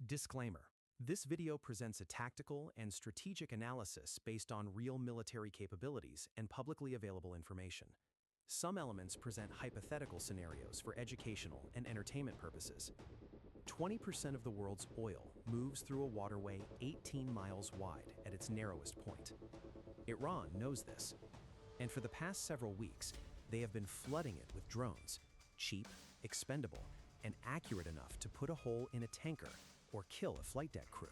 Disclaimer. This video presents a tactical and strategic analysis based on real military capabilities and publicly available information. Some elements present hypothetical scenarios for educational and entertainment purposes. 20% of the world's oil moves through a waterway 18 miles wide at its narrowest point. Iran knows this, and for the past several weeks, they have been flooding it with drones, cheap, expendable, and accurate enough to put a hole in a tanker or kill a flight deck crew.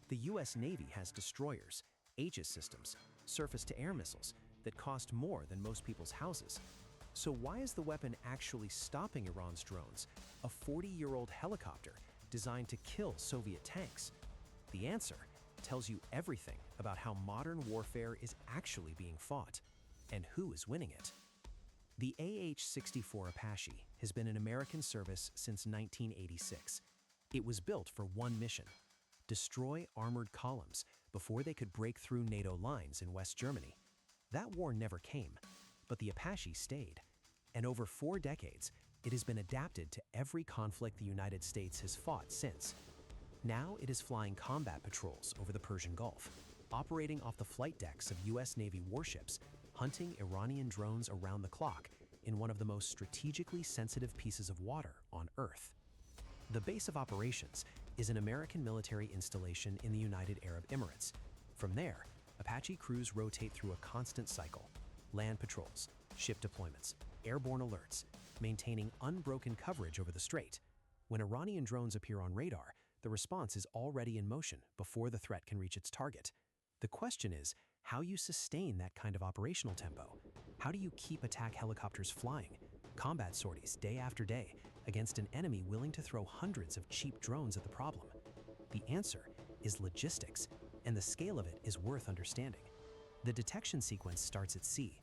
The US Navy has destroyers, Aegis systems, surface-to-air missiles that cost more than most people's houses. So why is the weapon actually stopping Iran's drones, a 40-year-old helicopter designed to kill Soviet tanks? The answer tells you everything about how modern warfare is actually being fought and who is winning it. The AH-64 Apache has been in American service since 1986. It was built for one mission: destroy armored columns before they could break through NATO lines in West Germany. That war never came, but the Apache stayed. And over 4 decades, it has been adapted to every conflict the United States has fought since. Now it is flying combat patrols over the Persian Gulf, operating off the flight decks of US Navy warships, hunting Iranian drones around the clock in one of the most strategically sensitive pieces of water on Earth. The base of operations is an American military installation in the United Arab Emirates. From there, Apache crews rotate through a constant cycle: land patrols, ship deployments, airborne alerts, maintaining unbroken coverage over the Strait. When Iranian drones appear on radar, the response is already in motion before the threat can reach its target. The question is how you sustain that kind of operational tempo. How do you keep attack helicopters flying, combat sorties day after day, against an enemy willing to throw hundreds of cheap drones at the problem? The answer is logistics, and the scale of it is worth understanding. The detection sequence starts at sea.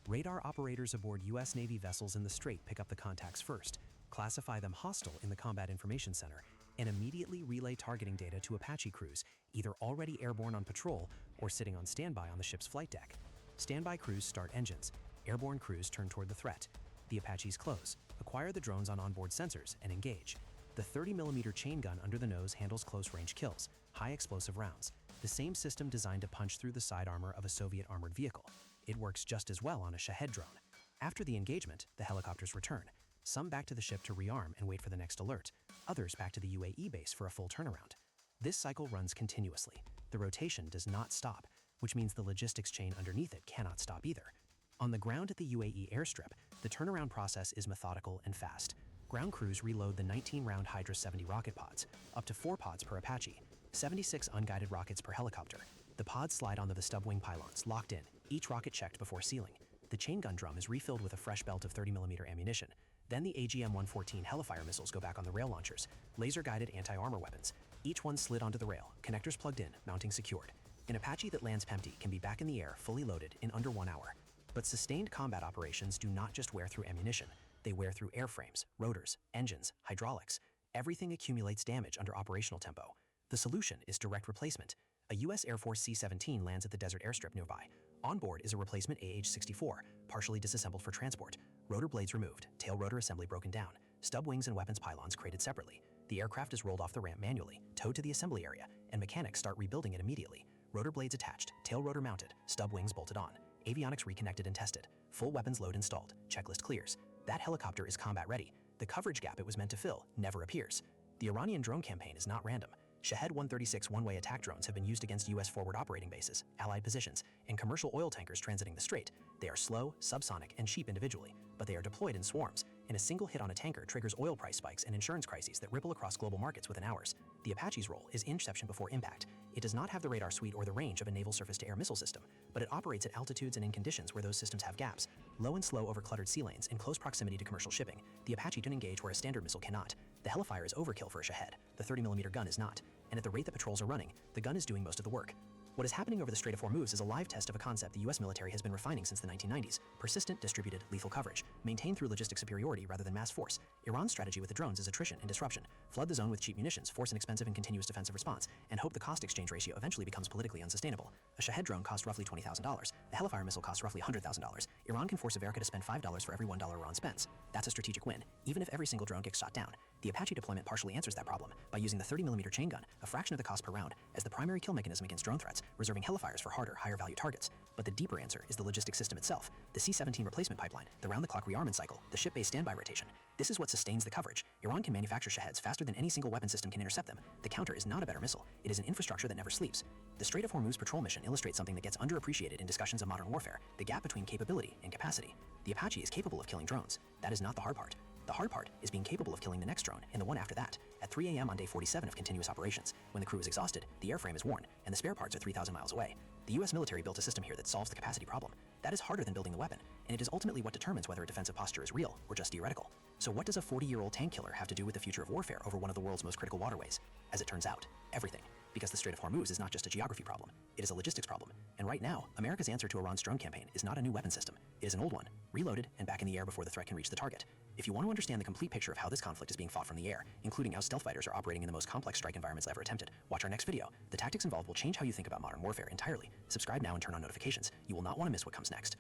Radar operators aboard US Navy vessels in the Strait pick up the contacts first, classify them hostile in the Combat Information Center, and immediately relay targeting data to Apache crews, either already airborne on patrol or sitting on standby on the ship's flight deck. Standby crews start engines. Airborne crews turn toward the threat. The Apaches close, acquire the drones on onboard sensors, and engage. The 30mm chain gun under the nose handles close-range kills, high-explosive rounds, the same system designed to punch through the side armor of a Soviet armored vehicle. It works just as well on a Shahed drone. After the engagement, the helicopters return, some back to the ship to rearm and wait for the next alert, others back to the UAE base for a full turnaround. This cycle runs continuously. The rotation does not stop, which means the logistics chain underneath it cannot stop either. On the ground at the UAE airstrip, the turnaround process is methodical and fast. Ground crews reload the 19-round Hydra 70 rocket pods, up to 4 pods per Apache, 76 unguided rockets per helicopter. The pods slide onto the stub wing pylons, locked in, each rocket checked before sealing. The chain gun drum is refilled with a fresh belt of 30mm ammunition. Then the AGM-114 Hellfire missiles go back on the rail launchers, laser-guided anti-armor weapons. Each one slid onto the rail, connectors plugged in, mounting secured. An Apache that lands empty can be back in the air, fully loaded, in under 1 hour. But sustained combat operations do not just wear through ammunition. They wear through airframes, rotors, engines, hydraulics. Everything accumulates damage under operational tempo. The solution is direct replacement. A US Air Force C-17 lands at the desert airstrip nearby. On board is a replacement AH-64, partially disassembled for transport. Rotor blades removed, tail rotor assembly broken down, stub wings and weapons pylons crated separately. The aircraft is rolled off the ramp manually, towed to the assembly area, and mechanics start rebuilding it immediately. Rotor blades attached, tail rotor mounted, stub wings bolted on. Avionics reconnected and tested. Full weapons load installed. Checklist clears. That helicopter is combat ready. The coverage gap it was meant to fill never appears. The Iranian drone campaign is not random. Shahed 136 one-way attack drones have been used against US forward operating bases, allied positions, and commercial oil tankers transiting the Strait. They are slow, subsonic, and cheap individually, but they are deployed in swarms, and a single hit on a tanker triggers oil price spikes and insurance crises that ripple across global markets within hours. The Apache's role is interception before impact. It does not have the radar suite or the range of a naval surface-to-air missile system, but it operates at altitudes and in conditions where those systems have gaps, low and slow over cluttered sea lanes in close proximity to commercial shipping. The Apache can engage where a standard missile cannot. The Hellfire is overkill for a Shahed. The 30mm gun is not. And at the rate that patrols are running, the gun is doing most of the work. What is happening over the Strait of Hormuz is a live test of a concept the US military has been refining since the 1990s: persistent, distributed, lethal coverage, maintained through logistic superiority rather than mass force. Iran's strategy with the drones is attrition and disruption. Flood the zone with cheap munitions, force an expensive and continuous defensive response, and hope the cost-exchange ratio eventually becomes politically unsustainable. A Shahed drone costs roughly $20,000. A Hellfire missile costs roughly $100,000. Iran can force America to spend $5 for every $1 Iran spends. That's a strategic win, even if every single drone gets shot down. The Apache deployment partially answers that problem by using the 30mm chain gun, a fraction of the cost per round, as the primary kill mechanism against drone threats, reserving hellfires for harder, higher-value targets. But the deeper answer is the logistics system itself, the C-17 replacement pipeline, the round-the-clock rearmament cycle, the ship-based standby rotation. This is what sustains the coverage. Iran can manufacture Shaheds faster than any single weapon system can intercept them. The counter is not a better missile. It is an infrastructure that never sleeps. The Strait of Hormuz patrol mission illustrates something that gets underappreciated in discussions of modern warfare, the gap between capability and capacity. The Apache is capable of killing drones. That is not the hard part. The hard part is being capable of killing the next drone and the one after that, at 3 a.m. on day 47 of continuous operations. When the crew is exhausted, the airframe is worn, and the spare parts are 3,000 miles away. The US military built a system here that solves the capacity problem. That is harder than building the weapon, and it is ultimately what determines whether a defensive posture is real or just theoretical. So what does a 40-year-old tank killer have to do with the future of warfare over one of the world's most critical waterways? As it turns out, everything. Because the Strait of Hormuz is not just a geography problem, it is a logistics problem. And right now, America's answer to Iran's drone campaign is not a new weapon system. It is an old one, reloaded and back in the air before the threat can reach the target. If you want to understand the complete picture of how this conflict is being fought from the air, including how stealth fighters are operating in the most complex strike environments ever attempted, watch our next video. The tactics involved will change how you think about modern warfare entirely. Subscribe now and turn on notifications. You will not want to miss what comes next.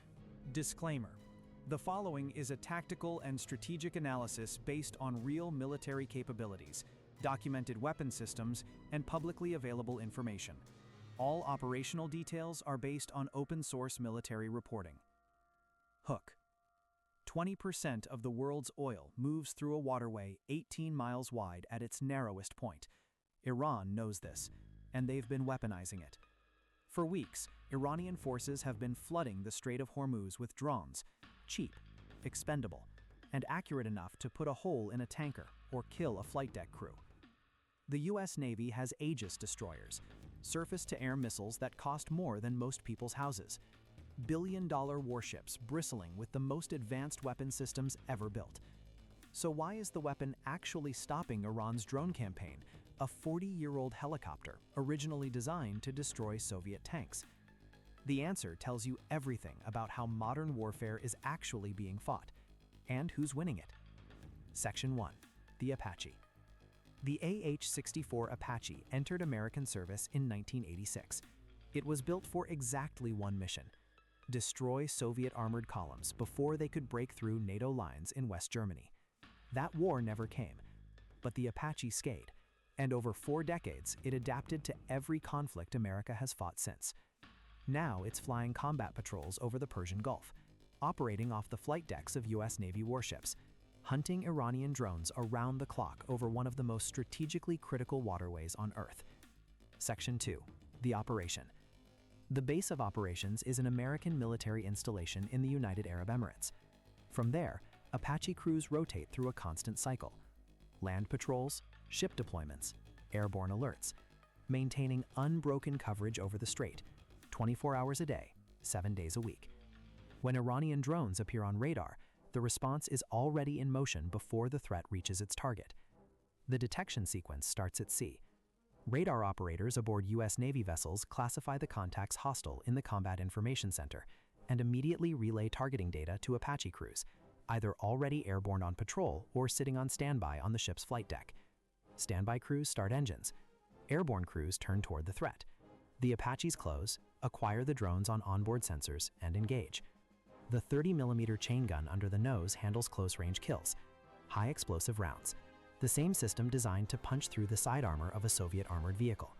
Disclaimer. The following is a tactical and strategic analysis based on real military capabilities, documented weapon systems, and publicly available information. All operational details are based on open-source military reporting. Hook. 20% of the world's oil moves through a waterway 18 miles wide at its narrowest point. Iran knows this, and they've been weaponizing it. For weeks, Iranian forces have been flooding the Strait of Hormuz with drones, cheap, expendable, and accurate enough to put a hole in a tanker or kill a flight deck crew. The US Navy has Aegis destroyers, surface-to-air missiles that cost more than most people's houses, billion-dollar warships bristling with the most advanced weapon systems ever built. So why is the weapon actually stopping Iran's drone campaign, a 40-year-old helicopter originally designed to destroy Soviet tanks? The answer tells you everything about how modern warfare is actually being fought, and who's winning it. Section 1. The Apache. The AH-64 Apache entered American service in 1986. It was built for exactly one mission: destroy Soviet armored columns before they could break through NATO lines in West Germany. That war never came, but the Apache stayed, and over 4 decades it adapted to every conflict America has fought since. Now it's flying combat patrols over the Persian Gulf, operating off the flight decks of US Navy warships, hunting Iranian drones around the clock over one of the most strategically critical waterways on Earth. Section 2. The Operation. The base of operations is an American military installation in the United Arab Emirates. From there, Apache crews rotate through a constant cycle: land patrols, ship deployments, airborne alerts, maintaining unbroken coverage over the strait, 24 hours a day, 7 days a week. When Iranian drones appear on radar, the response is already in motion before the threat reaches its target. The detection sequence starts at sea. Radar operators aboard US Navy vessels classify the contacts hostile in the Combat Information Center and immediately relay targeting data to Apache crews, either already airborne on patrol or sitting on standby on the ship's flight deck. Standby crews start engines. Airborne crews turn toward the threat. The Apaches close, acquire the drones on onboard sensors, and engage. The 30mm chain gun under the nose handles close-range kills, high explosive rounds, the same system designed to punch through the side armor of a Soviet armored vehicle.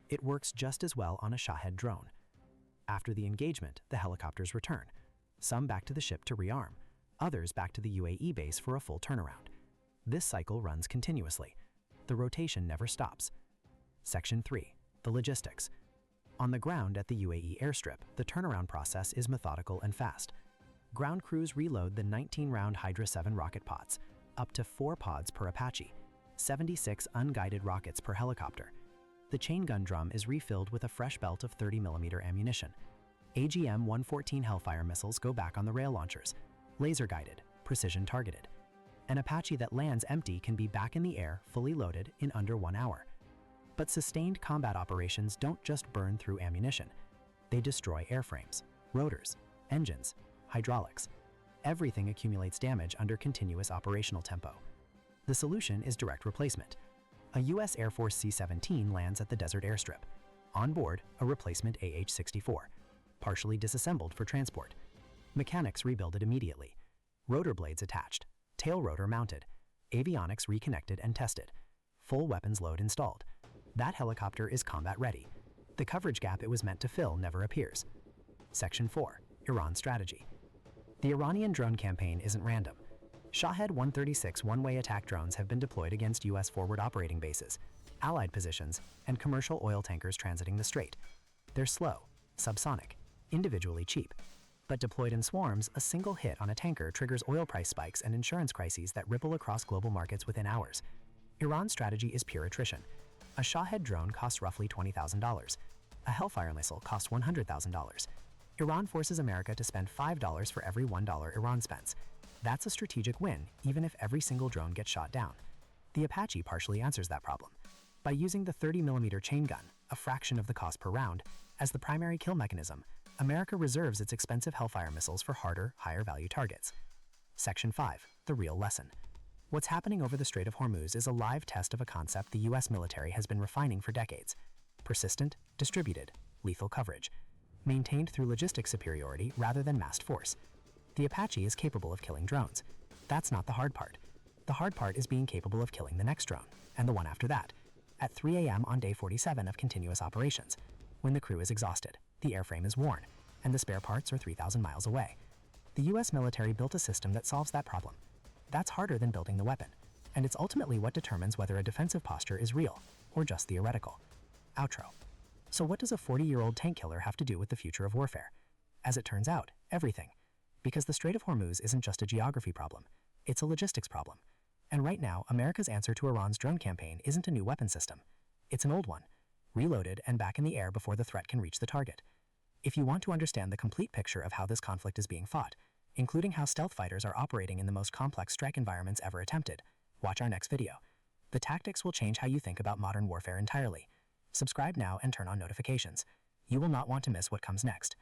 It works just as well on a Shahed drone. After the engagement, the helicopters return, some back to the ship to rearm, others back to the UAE base for a full turnaround. This cycle runs continuously. The rotation never stops. Section 3. The Logistics. On the ground at the UAE airstrip, the turnaround process is methodical and fast. Ground crews reload the 19-round Hydra 7 rocket pods, up to 4 pods per Apache, 76 unguided rockets per helicopter. The chain gun drum is refilled with a fresh belt of 30mm ammunition. AGM-114 Hellfire missiles go back on the rail launchers, laser-guided, precision-targeted. An Apache that lands empty can be back in the air, fully loaded, in under 1 hour. But sustained combat operations don't just burn through ammunition. They destroy airframes, rotors, engines, hydraulics. Everything accumulates damage under continuous operational tempo. The solution is direct replacement. A US Air Force C-17 lands at the desert airstrip. On board, a replacement AH-64, partially disassembled for transport. Mechanics rebuild it immediately. Rotor blades attached, tail rotor mounted, avionics reconnected and tested, full weapons load installed. That helicopter is combat ready. The coverage gap it was meant to fill never appears. Section 4. Iran Strategy. The Iranian drone campaign isn't random. Shahed 136 one-way attack drones have been deployed against U.S. forward operating bases, Allied positions, and commercial oil tankers transiting the Strait. They're slow, subsonic, individually cheap. But deployed in swarms, a single hit on a tanker triggers oil price spikes and insurance crises that ripple across global markets within hours. Iran's strategy is pure attrition. A Shahed drone costs roughly $20,000. A Hellfire missile costs $100,000. Iran forces America to spend $5 for every $1 Iran spends. That's a strategic win, even if every single drone gets shot down. The Apache partially answers that problem. By using the 30mm chain gun, a fraction of the cost per round, as the primary kill mechanism, America reserves its expensive Hellfire missiles for harder, higher-value targets. Section 5. The real lesson. What's happening over the Strait of Hormuz is a live test of a concept the U.S. military has been refining for decades. Persistent, distributed, lethal coverage. Maintained through logistic superiority rather than massed force. The Apache is capable of killing drones. That's not the hard part. The hard part is being capable of killing the next drone, and the one after that, at 3 a.m. on day 47 of continuous operations, when the crew is exhausted, the airframe is worn, and the spare parts are 3,000 miles away. The U.S. military built a system that solves that problem. That's harder than building the weapon, and it's ultimately what determines whether a defensive posture is real, or just theoretical. Outro. So what does a 40-year-old tank killer have to do with the future of warfare? As it turns out, everything. Because the Strait of Hormuz isn't just a geography problem, it's a logistics problem. And right now, America's answer to Iran's drone campaign isn't a new weapon system. It's an old one, reloaded and back in the air before the threat can reach the target. If you want to understand the complete picture of how this conflict is being fought, including how stealth fighters are operating in the most complex strike environments ever attempted, watch our next video. The tactics will change how you think about modern warfare entirely. Subscribe now and turn on notifications. You will not want to miss what comes next.